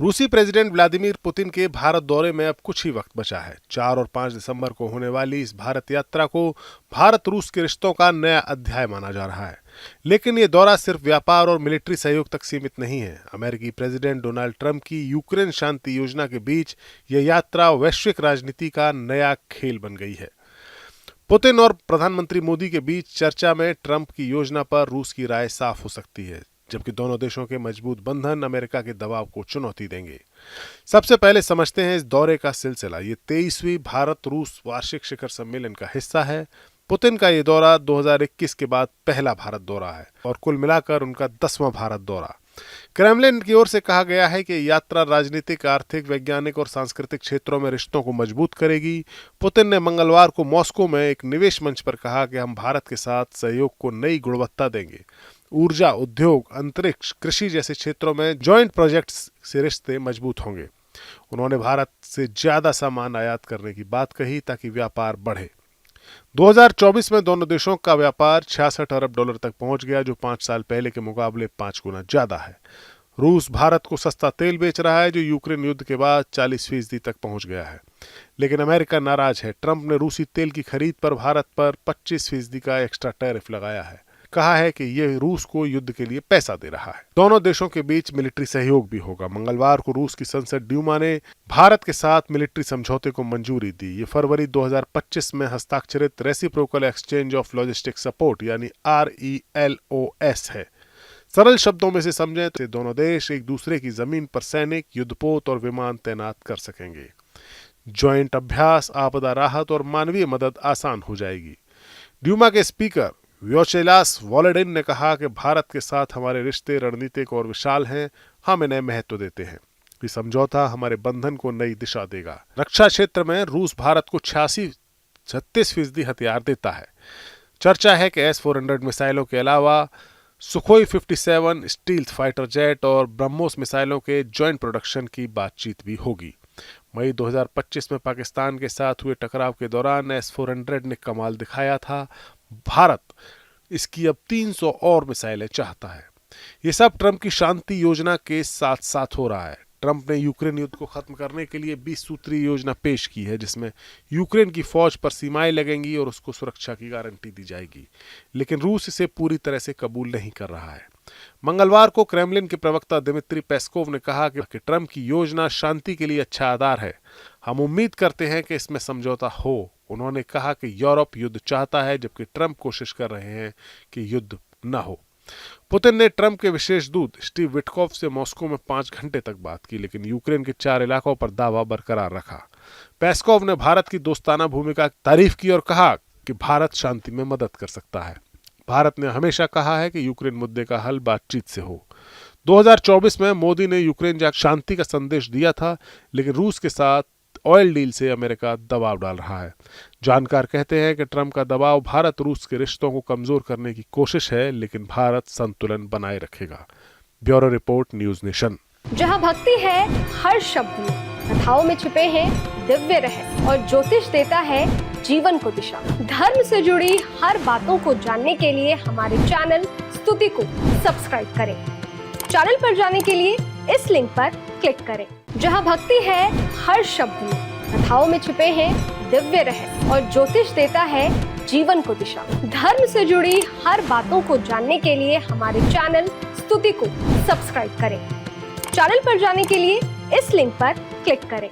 रूसी president Vladimir Putin के भारत दौरे में अब कुछ ही वक्त बचा है। 4 और 5 दिसंबर को होने वाली इस भारत यात्रा को भारत रूस के रिश्तों का नया अध्याय माना जा रहा है। लेकिन ये दौरा सिर्फ व्यापार और मिलिट्री सहयोग तक सीमित नहीं है। अमेरिकी प्रेसिडेंट डोनाल्ड ट्रंप की यूक्रेन शांति योजना के बीच यह यात्रा वैश्विक राजनीति का नया खेल बन गई है। पुतिन और प्रधानमंत्री मोदी के बीच चर्चा में ट्रंप की योजना पर रूस की राय साफ हो सकती है, जबकि दोनों देशों के मजबूत बंधन अमेरिका के दबाव को चुनौती देंगे। सबसे पहले समझते हैं इस दौरे का सिलसिला। ये 23वीं भारत रूस वार्षिक शिखर सम्मेलन का हिस्सा है। पुतिन का ये दौरा 2021 के बाद पहला भारत दौरा है और कुल मिलाकर उनका 10वां भारत दौरा। क्रेमलिन की ओर से कहा गया है कि यात्रा राजनीतिक, आर्थिक, वैज्ञानिक और सांस्कृतिक क्षेत्रों में रिश्तों को मजबूत करेगी। पुतिन ने मंगलवार को मॉस्को में एक निवेश मंच पर कहा कि हम भारत के साथ सहयोग को नई गुणवत्ता देंगे। ऊर्जा, उद्योग, अंतरिक्ष, कृषि जैसे क्षेत्रों में जॉइंट प्रोजेक्ट्स से रिश्ते मजबूत होंगे। उन्होंने भारत से ज्यादा सामान आयात करने की बात कही ताकि व्यापार बढ़े। 2024 में दोनों देशों का व्यापार 66 अरब डॉलर तक पहुंच गया, जो 5 साल पहले के मुकाबले 5 गुना ज्यादा है। रूस भारत को सस्ता तेल बेच रहा है, जो यूक्रेन युद्ध के बाद 40% तक पहुंच गया है। लेकिन अमेरिका नाराज है। ट्रंप ने रूसी तेल की खरीद पर भारत पर 25% का एक्स्ट्रा टैरिफ लगाया है। कहा है कि यह रूस को युद्ध के लिए पैसा दे रहा है। दोनों देशों के बीच मिलिट्री सहयोग भी होगा। मंगलवार को रूस की संसद ड्यूमा ने भारत के साथ मिलिट्री समझौते को मंजूरी दी। ये फरवरी 2025 में हस्ताक्षरित reciprocal exchange of logistic support यानी RELOS है। सरल शब्दों में से समझें तो दोनों देश एक दूसरे की जमीन पर सैनिक, युद्धपोत और विमान तैनात कर सकेंगे। ज्वाइंट अभ्यास, आपदा राहत और मानवीय मदद आसान हो जाएगी। ड्यूमा के स्पीकर व्याचेस्लाव वोलोडिन ने कहा कि भारत के साथ हमारे रिश्ते रणनीतिक और विशाल हैं। हम इन्हें महत्व देते हैं। ये समझौता हमारे बंधन को नई दिशा देगा। रक्षा क्षेत्र में रूस भारत को 36% हथियार देता है। चर्चा है कि S-400 मिसाइलों के अलावा सुखोई 57 स्टील्थ फाइटर जेट और ब्रह्मोस मिसाइलों के जॉइंट प्रोडक्शन की बातचीत भी होगी। मई 2025 में पाकिस्तान के साथ हुए टकराव के दौरान S-400 ने कमाल दिखाया था। भारत इसकी अब 300 और मिसाइलें चाहता है। ये सब ट्रंप की शांति योजना के साथ साथ हो रहा है। ट्रंप ने यूक्रेन युद्ध को खत्म करने के लिए 20 सूत्रीय योजना पेश की है, जिसमें यूक्रेन की फौज पर सीमाएं लगेंगी और उसको सुरक्षा की गारंटी दी जाएगी। लेकिन रूस इसे पूरी तरह से कबूल नहीं कर रहा है। मंगलवार को क्रेमलिन के प्रवक्ता दिमित्री पेस्कोव ने कहा कि ट्रंप की योजना शांति के लिए अच्छा आधार है। हम उम्मीद करते हैं कि इसमें समझौता हो। उन्होंने कहा कि यूरोप युद्ध चाहता है, जबकि ट्रंप कोशिश कर रहे हैं कि युद्ध न हो। पुतिन ने ट्रंप के विशेष दूत स्टीव विटकॉफ से मॉस्को में 5 घंटे तक बात की, लेकिन यूक्रेन के 4 इलाकों पर दावा बरकरार रखा। पेस्कोव ने भारत की दोस्ताना भूमिका की तारीफ की और कहा कि भारत शांति में मदद कर सकता है। भारत ने हमेशा कहा है कि यूक्रेन मुद्दे का हल बातचीत से हो। 2024 में मोदी ने यूक्रेन जाकर शांति का संदेश दिया था, लेकिन रूस के साथ ऑयल डील से अमेरिका दबाव डाल रहा है। जानकार कहते हैं कि ट्रंप का दबाव भारत रूस के रिश्तों को कमजोर करने की कोशिश है, लेकिन भारत संतुलन बनाए रखेगा। Bureau report, news nation. जहां भक्ति है हर शब्द में, कथाओं में छुपे हैं दिव्य रहस्य और ज्योतिष देता है जीवन को दिशा। धर्म से जुड़ी हर बातों को जानने के लिए हमारे चैनल स्तुति को सब्सक्राइब करें। चैनल पर जाने के लिए इस लिंक पर क्लिक करें। जहां भक्ति है हर शब्द में, कथाओं में छुपे हैं दिव्य रहस्य और ज्योतिष देता है जीवन को दिशा। धर्म से जुड़ी हर बातों को जानने के लिए हमारे चैनल स्तुति को सब्सक्राइब करें। चैनल पर जाने के लिए इस लिंक पर क्लिक करें।